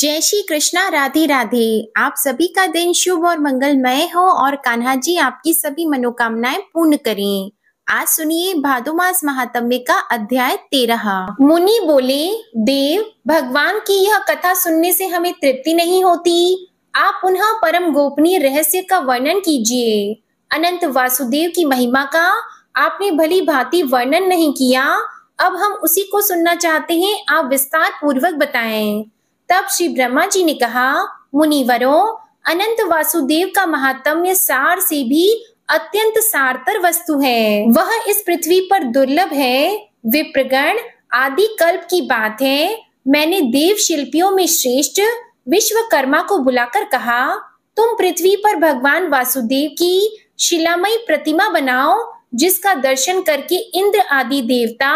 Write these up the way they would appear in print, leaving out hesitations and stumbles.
जय श्री कृष्णा। राधे राधे। आप सभी का दिन शुभ और मंगलमय हो और कान्हा जी आपकी सभी मनोकामनाएं पूर्ण करें। आज सुनिए भादो मास महात्म्य का अध्याय 13। मुनि बोले, देव, भगवान की यह कथा सुनने से हमें तृप्ति नहीं होती। आप पुनः परम गोपनीय रहस्य का वर्णन कीजिए। अनंत वासुदेव की महिमा का आपने भली भांति वर्णन नहीं किया। अब हम उसी को सुनना चाहते हैं। आप विस्तार पूर्वक बताएं। तब श्री ब्रह्मा जी ने कहा, मुनिवरों, अनंत वासुदेव का महात्म्य सार से भी अत्यंत सारतर वस्तु है। वह इस पृथ्वी पर दुर्लभ है। विप्रगण, आदि कल्प की बात है। मैंने देव शिल्पियों में श्रेष्ठ विश्वकर्मा को बुलाकर कहा, तुम पृथ्वी पर भगवान वासुदेव की शिलामयी प्रतिमा बनाओ, जिसका दर्शन करके इंद्र आदि देवता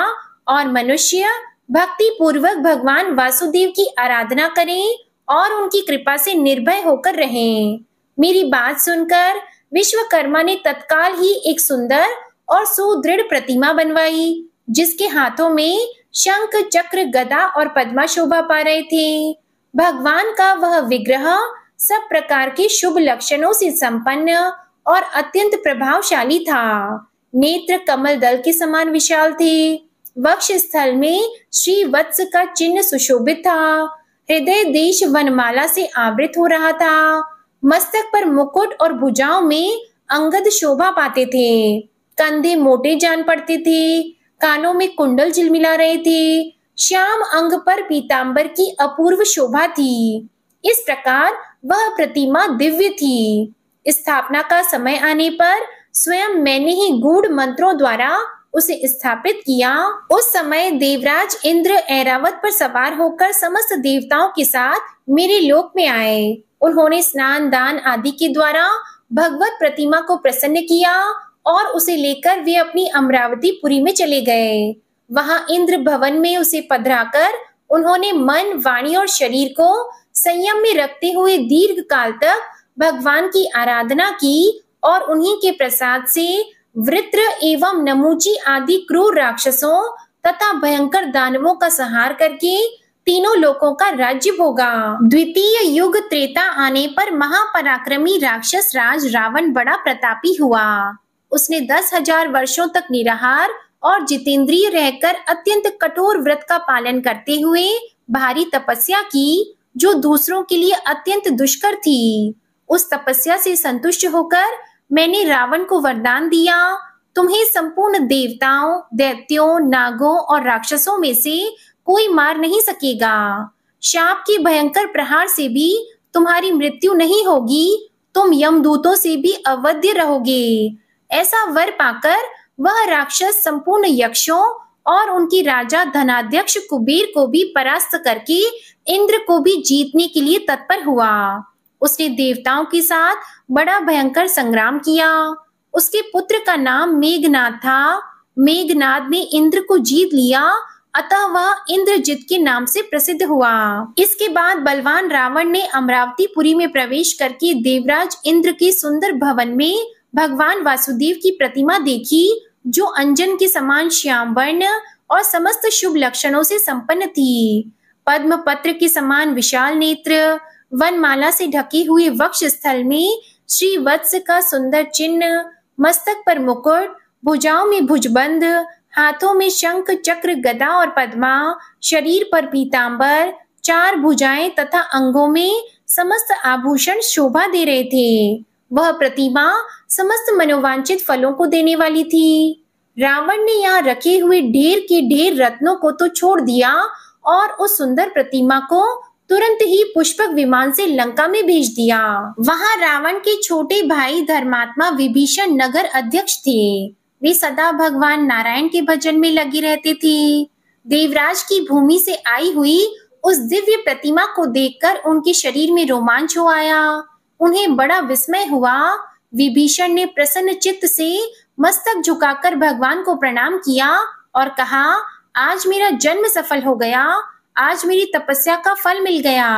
और मनुष्य भक्ति पूर्वक भगवान वासुदेव की आराधना करें और उनकी कृपा से निर्भय होकर रहें। मेरी बात सुनकर विश्वकर्मा ने तत्काल ही एक सुंदर और सुदृढ़ प्रतिमा बनवाई, जिसके हाथों में शंख, चक्र, गदा और पद्मा शोभा पा रहे थे। भगवान का वह विग्रह सब प्रकार के शुभ लक्षणों से संपन्न और अत्यंत प्रभावशाली था। नेत्र कमल दल के समान विशाल थे। वक्ष स्थल में श्री वत्स का चिन्ह सुशोभित था। हृदय देश वनमाला से आवृत हो रहा था। मस्तक पर मुकुट और भुजाओं में अंगद शोभा पाते थे। कंधे मोटे जान पड़ते थे। कानों में कुंडल झिलमिला रहे थे। श्याम अंग पर पीतांबर की अपूर्व शोभा थी। इस प्रकार वह प्रतिमा दिव्य थी। स्थापना का समय आने पर स्वयं मैंने ही गूढ़ मंत्रों द्वारा उसे स्थापित किया। उस समय देवराज इंद्र ऐरावत पर सवार होकर समस्त देवताओं के साथ मेरे लोक में आए। उन्होंने स्नान दान आदि के द्वारा भगवत प्रतिमा को प्रसन्न किया और उसे लेकर वे अपनी अमरावती पुरी में चले गए। वहां इंद्र भवन में उसे पधराकर उन्होंने मन, वाणी और शरीर को संयम में रखते हुए दीर्घ काल तक भगवान की आराधना की और उन्हीं के प्रसाद से वृत्र एवं नमूची आदि क्रूर राक्षसों तथा भयंकर दानवों का संहार करके तीनों लोकों का राज्य भोगा। द्वितीय युग त्रेता आने पर महापराक्रमी राक्षस राज रावण बड़ा प्रतापी हुआ। उसने 10,000 वर्षों तक निराहार और जितेंद्रिय रहकर अत्यंत कठोर व्रत का पालन करते हुए भारी तपस्या की, जो दूसरों के लिए अत्यंत दुष्कर थी। उस तपस्या से संतुष्ट होकर मैंने रावण को वरदान दिया, तुम्हें संपूर्ण देवताओं, दैत्यों, नागों और राक्षसों में से कोई मार नहीं सकेगा। शाप की भयंकर प्रहार से भी तुम्हारी मृत्यु नहीं होगी। तुम यमदूतों से भी अवध्य रहोगे। ऐसा वर पाकर वह राक्षस संपूर्ण यक्षों और उनकी राजा धनाध्यक्ष कुबेर को भी परास्त करके इंद्र को भी जीतने के लिए तत्पर हुआ। उसने देवताओं के साथ बड़ा भयंकर संग्राम किया। उसके पुत्र का नाम मेघनाद था। मेघनाद ने इंद्र को जीत लिया, अतः वह इंद्रजित के नाम से प्रसिद्ध हुआ। इसके बाद बलवान रावण ने अमरावतीपुरी में प्रवेश करके देवराज इंद्र के सुंदर भवन में भगवान वासुदेव की प्रतिमा देखी, जो अंजन के समान श्याम वर्ण और समस्त शुभ लक्षणों से संपन्न थी। पद्म पत्र के समान विशाल नेत्र, वनमाला से ढके हुए वक्ष स्थल में श्री वत्स का सुंदर चिन्ह, मस्तक पर मुकुट, भुजाओं में भुजबंद, हाथों में शंख, चक्र, गदा और पद्मा, शरीर पर पीतांबर, 4 भुजाएं तथा अंगों में समस्त आभूषण शोभा दे रहे थे। वह प्रतिमा समस्त मनोवांछित फलों को देने वाली थी। रावण ने यहाँ रखे हुए ढेर के ढेर रत्नों को तो छोड़ दिया और उस सुंदर प्रतिमा को तुरंत ही पुष्पक विमान से लंका में भेज दिया। वहां रावण के छोटे भाई धर्मात्मा विभीषण नगर अध्यक्ष थे। वे सदा भगवान नारायण के भजन में लगे रहते थे। देवराज की भूमि से आई हुई उस दिव्य प्रतिमा को देखकर उनके शरीर में रोमांच हो आया। उन्हें बड़ा विस्मय हुआ। विभीषण ने प्रसन्न चित्त से मस्तक झुकाकर भगवान को प्रणाम किया और कहा, आज मेरा जन्म सफल हो गया। आज मेरी तपस्या का फल मिल गया।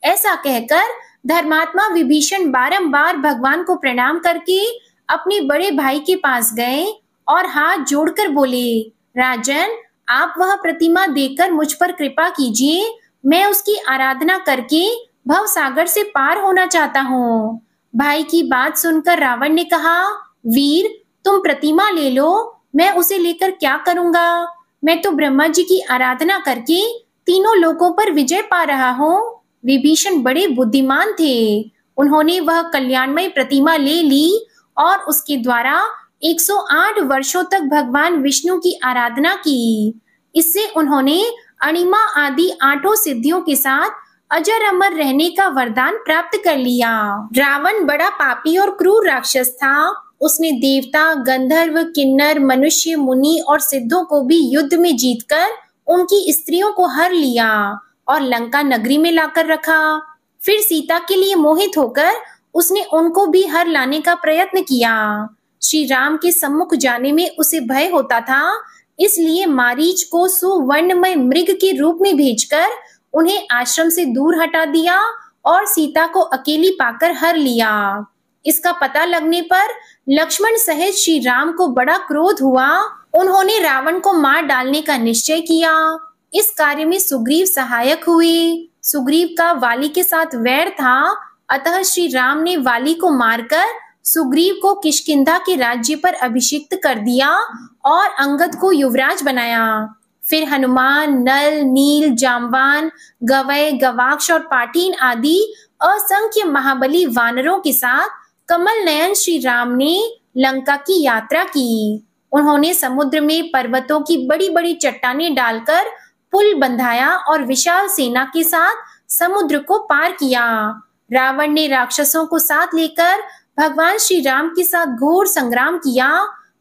ऐसा कहकर धर्मात्मा विभीषण बारंबार भगवान को प्रणाम करके अपने बड़े भाई के पास गए और हाथ जोड़कर बोले, राजन, आप वह प्रतिमा देखकर मुझ पर कृपा कीजिए। मैं उसकी आराधना करके भव सागर से पार होना चाहता हूँ। भाई की बात सुनकर रावण ने कहा, वीर, तुम प्रतिमा ले लो, मैं उसे लेकर क्या करूंगा? मैं तो ब्रह्मा जी की आराधना करके तीनों लोकों पर विजय पा रहा हूँ। विभीषण बड़े बुद्धिमान थे। उन्होंने वह कल्याणमय प्रतिमा ले ली और उसके द्वारा 108 वर्षों तक भगवान विष्णु की आराधना की। इससे उन्होंने अणिमा आदि 8 सिद्धियों के साथ अजर अमर रहने का वरदान प्राप्त कर लिया। रावण बड़ा पापी और क्रूर राक्षस था। उसने देवता, गंधर्व, किन्नर, मनुष्य, मुनि और सिद्धों को भी युद्ध में जीतकर उनकी स्त्रियों को हर लिया और लंका नगरी में लाकर रखा। फिर सीता के लिए मोहित होकर उसने उनको भी हर लाने का प्रयत्न किया। श्री राम के सम्मुख जाने में उसे भय होता था, इसलिए मारीच को सुवर्णमय मृग के रूप में भेजकर उन्हें आश्रम से दूर हटा दिया और सीता को अकेली पाकर हर लिया। इसका पता लगने पर लक्ष्मण सहित श्री राम को बड़ा क्रोध हुआ। उन्होंने रावण को मार डालने का निश्चय किया। इस कार्य में सुग्रीव सहायक हुए। सुग्रीव का वाली के साथ वैर था, अतः श्री राम ने वाली को मारकर सुग्रीव को किष्किंधा के राज्य पर अभिषिक्त कर दिया और अंगद को युवराज बनाया। फिर हनुमान, नल, नील, जाम्बान, गवय, गवाक्ष और पाठीन आदि असंख्य महाबली वानरों के साथ कमल नयन श्री राम ने लंका की यात्रा की। उन्होंने समुद्र में पर्वतों की बड़ी बड़ी चट्टानें डालकर पुल बंधाया और विशाल सेना के साथ समुद्र को पार किया। रावण ने राक्षसों को साथ लेकर भगवान श्री राम के साथ घोर संग्राम किया।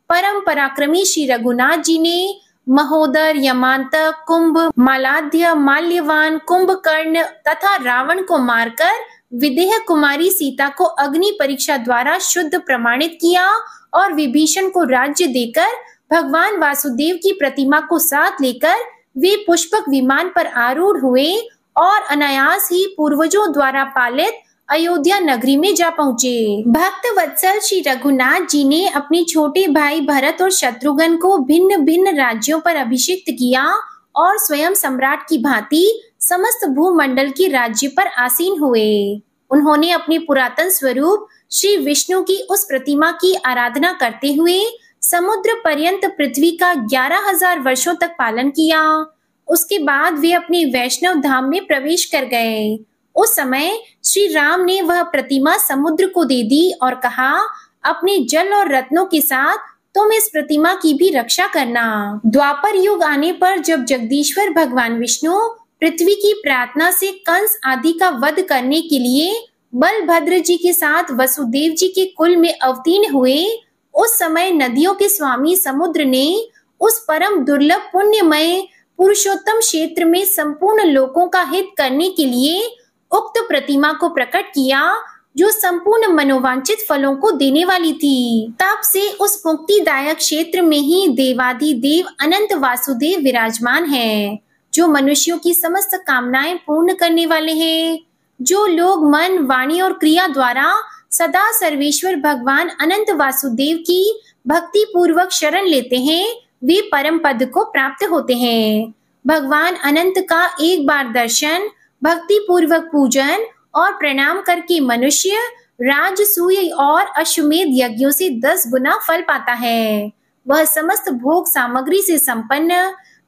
परम पराक्रमी श्री रघुनाथ जी ने महोदर, यमांतक, कुंभ, मालाध्य, माल्यवान, कुंभकर्ण तथा रावण को मारकर विदेह कुमारी सीता को अग्नि परीक्षा द्वारा शुद्ध प्रमाणित किया और विभीषण को राज्य देकर भगवान वासुदेव की प्रतिमा को साथ लेकर वे पुष्पक विमान पर आरूढ़ हुए और अनायास ही पूर्वजों द्वारा पालित अयोध्या नगरी में जा पहुँचे। भक्त वत्सल श्री रघुनाथ जी ने अपने छोटे भाई भरत और शत्रुघ्न को भिन्न भिन्न राज्यों पर अभिषिक्त किया और स्वयं सम्राट की भांति समस्त भूमंडल के राज्य पर आसीन हुए। उन्होंने अपने पुरातन स्वरूप श्री विष्णु की उस प्रतिमा की आराधना करते हुए समुद्र पर्यंत पृथ्वी का 11,000 वर्षों तक पालन किया। उसके बाद वे अपने वैष्णव धाम में प्रवेश कर गए। उस समय श्री राम ने वह प्रतिमा समुद्र को दे दी और कहा, अपने जल और रत्नों के साथ तुम इस प्रतिमा की भी रक्षा करना। द्वापर युग आने पर जब जगदीश्वर भगवान विष्णु पृथ्वी की प्रार्थना से कंस आदि का वध करने के लिए बलभद्र जी के साथ वसुदेव जी के कुल में अवतीर्ण हुए, उस समय नदियों के स्वामी समुद्र ने उस परम दुर्लभ पुण्यमय पुरुषोत्तम क्षेत्र में संपूर्ण लोकों का हित करने के लिए उक्त प्रतिमा को प्रकट किया, जो संपूर्ण मनोवांछित फलों को देने वाली थी। तब से उस मुक्तिदायक क्षेत्र में ही देवाधिदेव अनंत वासुदेव विराजमान है, जो मनुष्यों की समस्त कामनाएं पूर्ण करने वाले हैं। जो लोग मन, वाणी और क्रिया द्वारा सदा सर्वेश्वर भगवान अनंत वासुदेव की भक्ति पूर्वक शरण लेते हैं, वे परम पद को प्राप्त होते हैं। भगवान अनंत का एक बार दर्शन, भक्ति पूर्वक पूजन और प्रणाम करके मनुष्य राजसूय और अश्वमेध यज्ञों से 10 गुना फल पाता है। वह समस्त भोग सामग्री से संपन्न,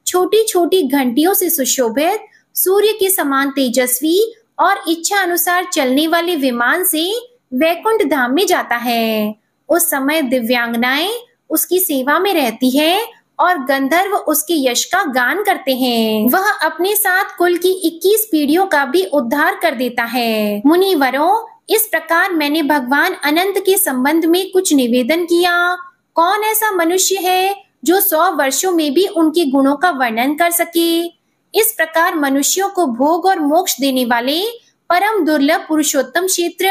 छोटी छोटी घंटियों से सुशोभित, सूर्य के समान तेजस्वी और इच्छा अनुसार चलने वाले विमान से वैकुंठ धाम में जाता है। उस समय दिव्यांगनाएं उसकी सेवा में रहती है और गंधर्व उसके यश का गान करते हैं। वह अपने साथ कुल की 21 पीढ़ियों का भी उद्धार कर देता है। मुनिवरों, इस प्रकार मैंने भगवान अनंत के संबंध में कुछ निवेदन किया। कौन ऐसा मनुष्य है जो 100 वर्षों में भी उनके गुणों का वर्णन कर सके? इस प्रकार मनुष्यों को भोग और मोक्ष देने वाले परम दुर्लभ पुरुषोत्तम क्षेत्र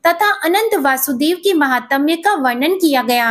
तथा अनंत वासुदेव के महात्म्य का वर्णन किया गया।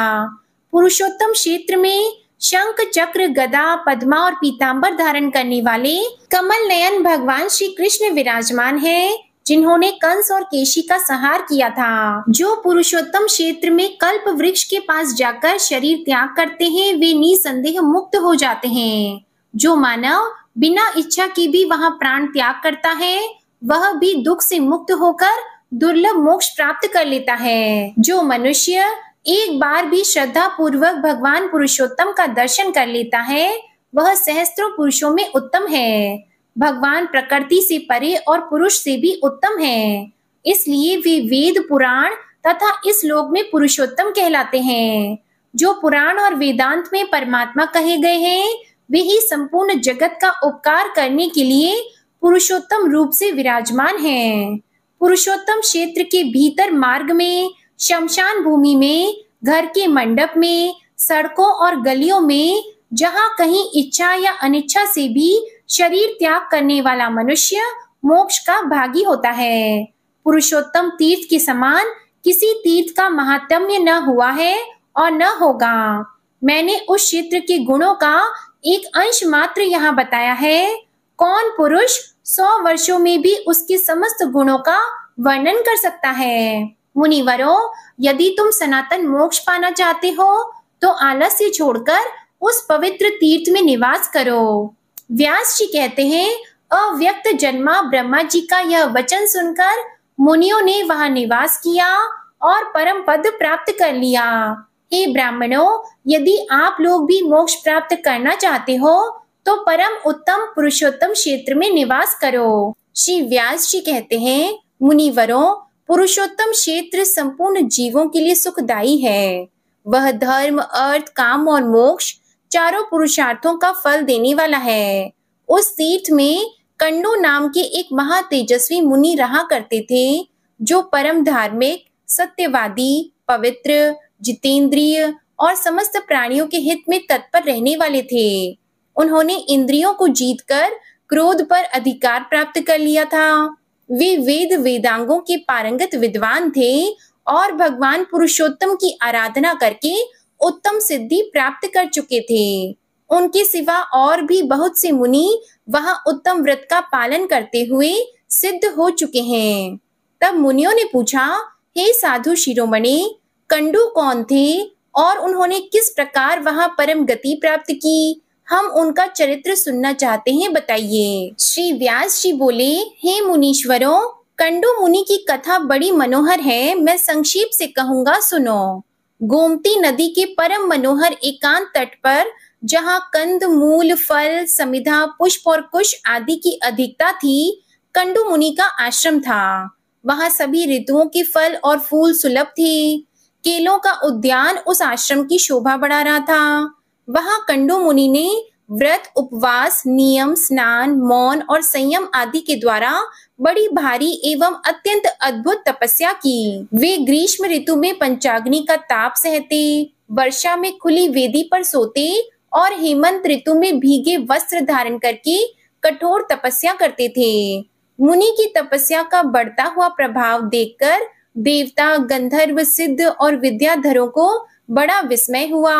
पुरुषोत्तम क्षेत्र में शंख, चक्र, गदा, पद्मा और पीतांबर धारण करने वाले कमल नयन भगवान श्री कृष्ण विराजमान है, जिन्होंने कंस और केशी का संहार किया था। जो पुरुषोत्तम क्षेत्र में कल्प वृक्ष के पास जाकर शरीर त्याग करते हैं, वे निसंदेह मुक्त हो जाते हैं। जो मानव बिना इच्छा के भी वहाँ प्राण त्याग करता है, वह भी दुख से मुक्त होकर दुर्लभ मोक्ष प्राप्त कर लेता है। जो मनुष्य एक बार भी श्रद्धा पूर्वक भगवान पुरुषोत्तम का दर्शन कर लेता है, वह सहस्त्रों पुरुषों में उत्तम है। भगवान प्रकृति से परे और पुरुष से भी उत्तम है, इसलिए वे वेद पुराण तथा इस लोक में पुरुषोत्तम कहलाते हैं। जो पुराण और वेदांत में परमात्मा कहे गए हैं, वे ही संपूर्ण जगत का उपकार करने के लिए पुरुषोत्तम रूप से विराजमान हैं। पुरुषोत्तम क्षेत्र के भीतर मार्ग में, शमशान भूमि में, घर के मंडप में, सड़कों और गलियों में, जहाँ कहीं इच्छा या अनिच्छा से भी शरीर त्याग करने वाला मनुष्य मोक्ष का भागी होता है। पुरुषोत्तम तीर्थ के समान किसी तीर्थ का महात्म्य न हुआ है और न होगा। मैंने उस क्षेत्र के गुणों का एक अंश मात्र यहाँ बताया है। कौन पुरुष 100 वर्षों में भी उसके समस्त गुणों का वर्णन कर सकता है। मुनिवरों, यदि तुम सनातन मोक्ष पाना चाहते हो तो आलस्य छोड़कर उस पवित्र तीर्थ में निवास करो। व्यास जी कहते हैं, अव्यक्त जन्मा ब्रह्मा जी का यह वचन सुनकर मुनियों ने वहां निवास किया और परम पद प्राप्त कर लिया। हे ब्राह्मणों, यदि आप लोग भी मोक्ष प्राप्त करना चाहते हो तो परम उत्तम पुरुषोत्तम क्षेत्र में निवास करो। श्री व्यास जी कहते हैं, मुनिवरों, पुरुषोत्तम क्षेत्र संपूर्ण जीवों के लिए सुखदायी है। वह धर्म, अर्थ, काम और मोक्ष चारों पुरुषार्थों का फल देने वाला है। उस तीर्थ में कंडू नाम के एक महातेजस्वी मुनि रहा करते थे, जो परम धार्मिक, सत्यवादी, पवित्र, जितेंद्रिय और समस्त प्राणियों के हित में तत्पर रहने वाले थे। उन्होंने इंद्रियों को जीतकर क्रोध पर अधिकार प्राप्त कर लिया था। वे वेद वेदांगों के पारंगत विद्वान थे और भगवान पुरुषोत्तम की आराधना करके उत्तम सिद्धि प्राप्त कर चुके थे। उनके सिवा और भी बहुत से मुनि वहां उत्तम व्रत का पालन करते हुए सिद्ध हो चुके हैं। तब मुनियों ने पूछा, हे साधु शिरोमणि, कंडू कौन थे और उन्होंने किस प्रकार वहां परम गति प्राप्त की? हम उनका चरित्र सुनना चाहते हैं, बताइए। श्री व्यास जी बोले, हे मुनीश्वरों, कंडू मुनि की कथा बड़ी मनोहर है। मैं संक्षेप से कहूंगा, सुनो। गोमती नदी के परम मनोहर एकांत तट पर, जहाँ कंद मूल फल समिधा पुष्प और कुश आदि की अधिकता थी, कंडू मुनि का आश्रम था। वहां सभी ऋतुओं के फल और फूल सुलभ थे। केलों का उद्यान उस आश्रम की शोभा बढ़ा रहा था। वहां कंडू मुनि ने व्रत, उपवास, नियम, स्नान, मौन और संयम आदि के द्वारा बड़ी भारी एवं अत्यंत अद्भुत तपस्या की। वे ग्रीष्म ऋतु में पंचाग्नि का ताप सहते, वर्षा में खुली वेदी पर सोते और हेमंत ऋतु में भीगे वस्त्र धारण करके कठोर तपस्या करते थे। मुनि की तपस्या का बढ़ता हुआ प्रभाव देखकर देवता, गंधर्व, सिद्ध और विद्याधरों को बड़ा विस्मय हुआ।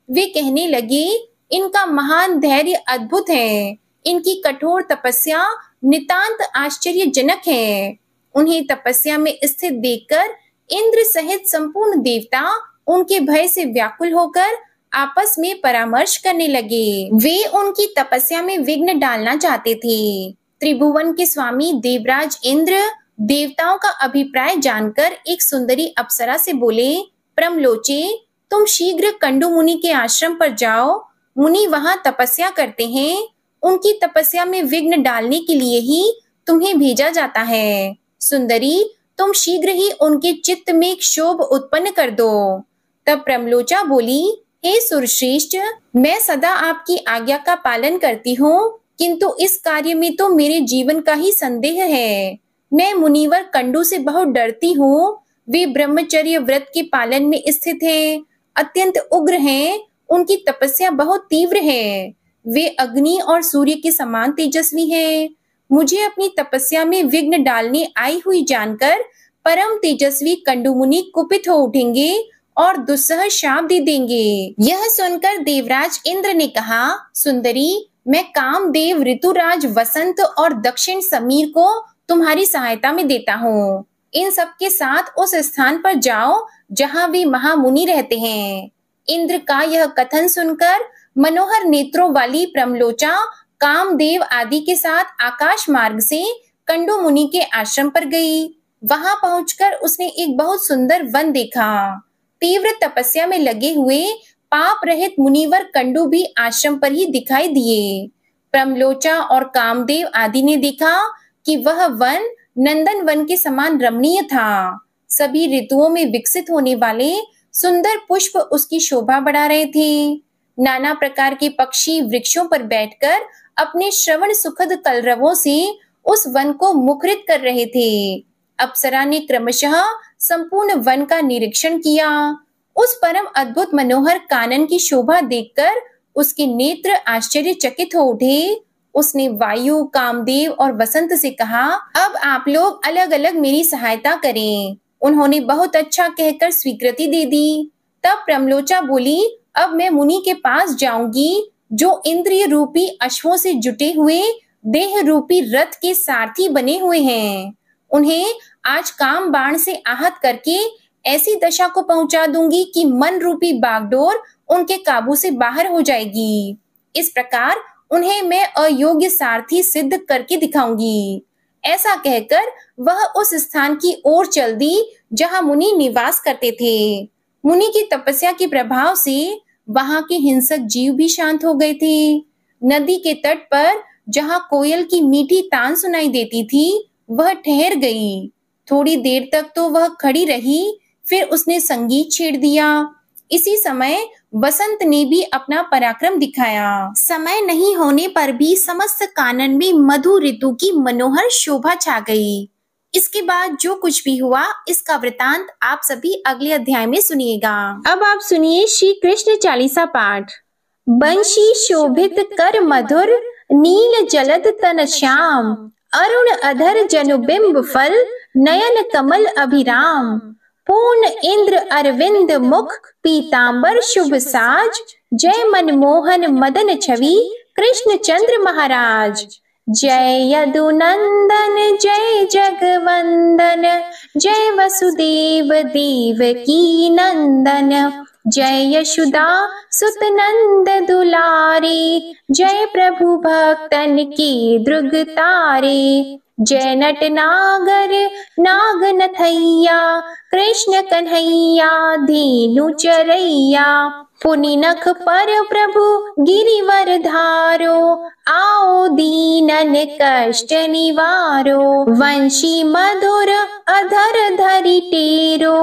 वे कहने लगे, इनका महान धैर्य अद्भुत है। इनकी कठोर तपस्या नितांत आश्चर्यजनक है। उन्हें तपस्या में स्थित देखकर इंद्र सहित संपूर्ण देवता उनके भय से व्याकुल होकर आपस में परामर्श करने लगे। वे उनकी तपस्या में विघ्न डालना चाहते थे। त्रिभुवन के स्वामी देवराज इंद्र देवताओं का अभिप्राय जानकर एक सुंदरी अप्सरा से बोले, प्रमलोचे, तुम शीघ्र कंडू मुनि के आश्रम पर जाओ। मुनि वहां तपस्या करते हैं। उनकी तपस्या में विघ्न डालने के लिए ही तुम्हें भेजा जाता है। सुंदरी, तुम शीघ्र ही उनके चित्त में क्षोभ उत्पन्न कर दो। तब प्रमलोचा बोली, हे सुरश्रेष्ठ, मैं सदा आपकी आज्ञा का पालन करती हूँ, किंतु इस कार्य में तो मेरे जीवन का ही संदेह है। मैं मुनिवर कंडू से बहुत डरती हूँ। वे ब्रह्मचर्य व्रत के पालन में स्थित हैं, अत्यंत उग्र हैं। उनकी तपस्या बहुत तीव्र है। वे अग्नि और सूर्य के समान तेजस्वी हैं। मुझे अपनी तपस्या में विघ्न डालने आई हुई जानकर परम तेजस्वी कंडू मुनि कुपित हो उठेंगे और दुस्सह शाप दे देंगे। यह सुनकर देवराज इंद्र ने कहा, सुंदरी, मैं कामदेव, ऋतुराज वसंत और दक्षिण समीर को तुम्हारी सहायता में देता हूँ। इन सब के साथ उस स्थान पर जाओ जहाँ वे महामुनि रहते हैं। इंद्र का यह कथन सुनकर मनोहर नेत्रों वाली प्रमलोचा कामदेव आदि के साथ आकाश मार्ग से कंडू मुनि के आश्रम पर गई। वहां पहुंचकर उसने एक बहुत सुंदर वन देखा। तीव्र तपस्या में लगे हुए पाप रहित मुनिवर कंडू भी आश्रम पर ही दिखाई दिए। प्रमलोचा और कामदेव आदि ने देखा कि वह वन नंदन वन के समान रमणीय था। सभी ऋतुओं में विकसित होने वाले सुंदर पुष्प उसकी शोभा बढ़ा रहे थे। नाना प्रकार के पक्षी वृक्षों पर बैठकर अपने श्रवण सुखद कलरवों से उस वन को मुखरित कर रहे थे। अप्सरा ने क्रमशः संपूर्ण वन का निरीक्षण किया। उस परम अद्भुत मनोहर कानन की शोभा देखकर उसके नेत्र आश्चर्यचकित हो उठे। उसने वायु, कामदेव और वसंत से कहा, अब आप लोग अलग अलग मेरी सहायता करें। उन्होंने बहुत अच्छा कहकर स्वीकृति दे दी। तब प्रमलोचा बोली, अब मैं मुनि के पास जाऊंगी जो इंद्रिय रूपी अश्वों से जुटे हुए देह रूपी रथ के सारथी बने हुए हैं। उन्हें आज काम बाण से आहत करके ऐसी दशा को पहुंचा दूंगी कि मन रूपी बागडोर उनके काबू से बाहर हो जाएगी। इस प्रकार उन्हें मैं अयोग्य सारथी सिद्ध करके दिखाऊंगी। ऐसा कहकर वह उस स्थान की ओर चल दी जहां मुनि निवास करते थे। मुनि की तपस्या के प्रभाव से वहां के हिंसक जीव भी शांत हो गए थे। नदी के तट पर जहां कोयल की मीठी तान सुनाई देती थी, वह ठहर गई। थोड़ी देर तक तो वह खड़ी रही, फिर उसने संगीत छेड़ दिया। इसी समय वसंत ने भी अपना पराक्रम दिखाया। समय नहीं होने पर भी समस्त कानन में मधु ऋतु की मनोहर शोभा छा गई। इसके बाद जो कुछ भी हुआ, इसका वृतांत आप सभी अगले अध्याय में सुनिएगा। अब आप सुनिए श्री कृष्ण चालीसा पाठ। बंशी शोभित कर मधुर, नील जलद तन श्याम, अरुण अधर जनुबिंब फल, नयन कमल अभिराम, पूर्ण इंद्र अरविंद मुख, पीतांबर शुभ साज, जय मनमोहन मदन छवि, कृष्ण चंद्र महाराज। जय यदुनंदन जय जगवंदन, जय वसुदेव देवकी नंदन, जय यशोदा सुत नंद दुलारे, जय प्रभु भक्तन के द्रुग तारे। जय नट नागर नाग नथैया, कृष्ण कन्हैया धेनु चरैया, पुनि नख पर प्रभु गिरिवर धारो, आओ दीनन कष्ट निवारो। वंशी मधुर अधर धरि टेरो,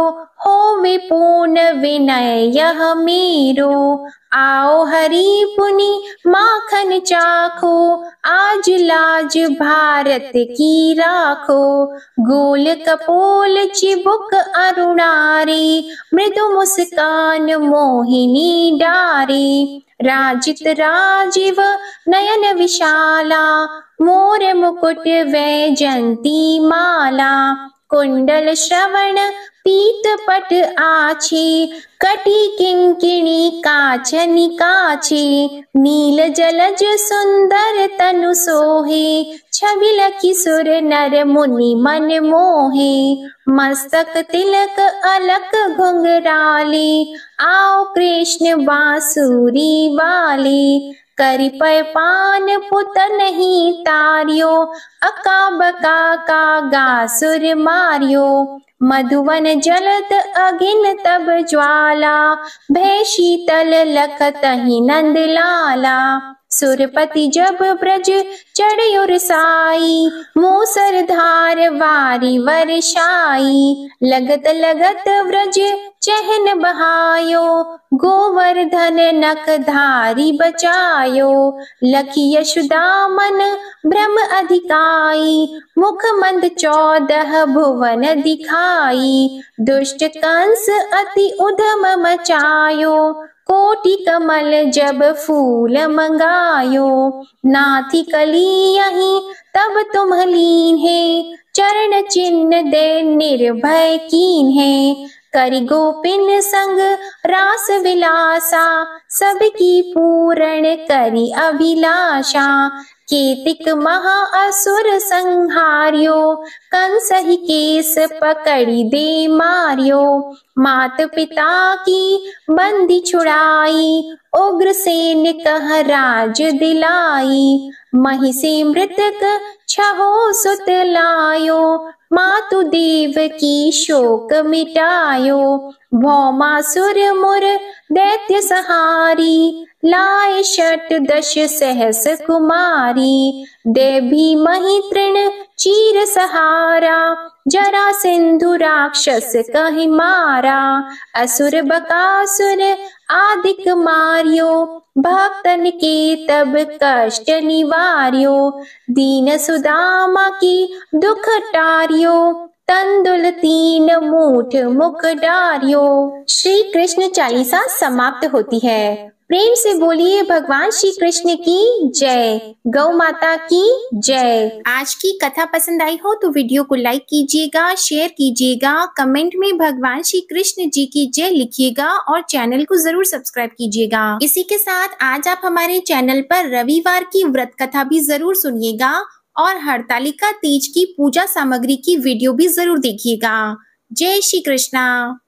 होवे पूर्ण विनय यह मेरो। आओ हरि पुनि माखन चाखो, आज लाज भारत की राखो। गोल कपोल चिबुक अरुणारी, मृदु मुस्कान मोहिनी डारी। राजित राजीव नयन विशाला, मोर मुकुट वैजंती माला। कुंडल श्रवण पीत पट आछी, कटी किंकिणी काचनि काछी। नील जलज सुंदर तनु सोहे, छबिल किशोर नर मुनि मन मोहे। मस्तक तिलक अलक घुंघराले, आओ कृष्ण बांसुरी वाले। करि पय पान पुत नहीं तारियो, अका बका का गासुर मारियो। मधुवन जलत अगिन तब ज्वाला, भय शीतल लखतहि नंद लाला। सुरपति जब ब्रज चढ़्यो साई, मूसर धार वारी वर्षाई। लगत लगत व्रज चहन बहायो, गोवर्धन नख धारी बचायो। लखी यशोदा मन भ्रम अधिकाई, मुख मंद 14 भुवन दिखाई। दुष्ट कंस अति उधम मचायो, कोटि कमल जब फूल मंगायो। नाथी कली यहीं तब तुम लीन है, चरण चिन्ह दे निर्भय कीन है। करि गोपिन संग रास विलासा, सबकी पूर्ण करि अभिलाषा। केतिक महा असुर संहार्यो, कंस ही केस पकड़ी दे मार्यो। मात पिता की बंदी छुड़ाई, उग्रसेन कह राज दिलाई। महिषी मृतक छहो सुत लायो, मातु देव की शोक मिटायो। भौमासुर मुर दैत्य सहारी, लाए शत दश सहस कुमारी। देवी मही तृण चीर सहारा, जरा सिंधु राक्षस कहि मारा। असुर बकासुर आदिक मार्यो, भक्तन के तब कष्ट निवार्यो। दीन सुदामा की दुख टार्यो, तंदुल 3 मूठ मुख डार्यो। श्री कृष्ण चालीसा समाप्त होती है। प्रेम से बोलिए भगवान श्री कृष्ण की जय। गौ माता की जय। आज की कथा पसंद आई हो तो वीडियो को लाइक कीजिएगा, शेयर कीजिएगा, कमेंट में भगवान श्री कृष्ण जी की जय लिखिएगा और चैनल को जरूर सब्सक्राइब कीजिएगा। इसी के साथ आज आप हमारे चैनल पर रविवार की व्रत कथा भी जरूर सुनिएगा और हरतालिका तीज की पूजा सामग्री की वीडियो भी जरूर देखिएगा। जय श्री कृष्णा।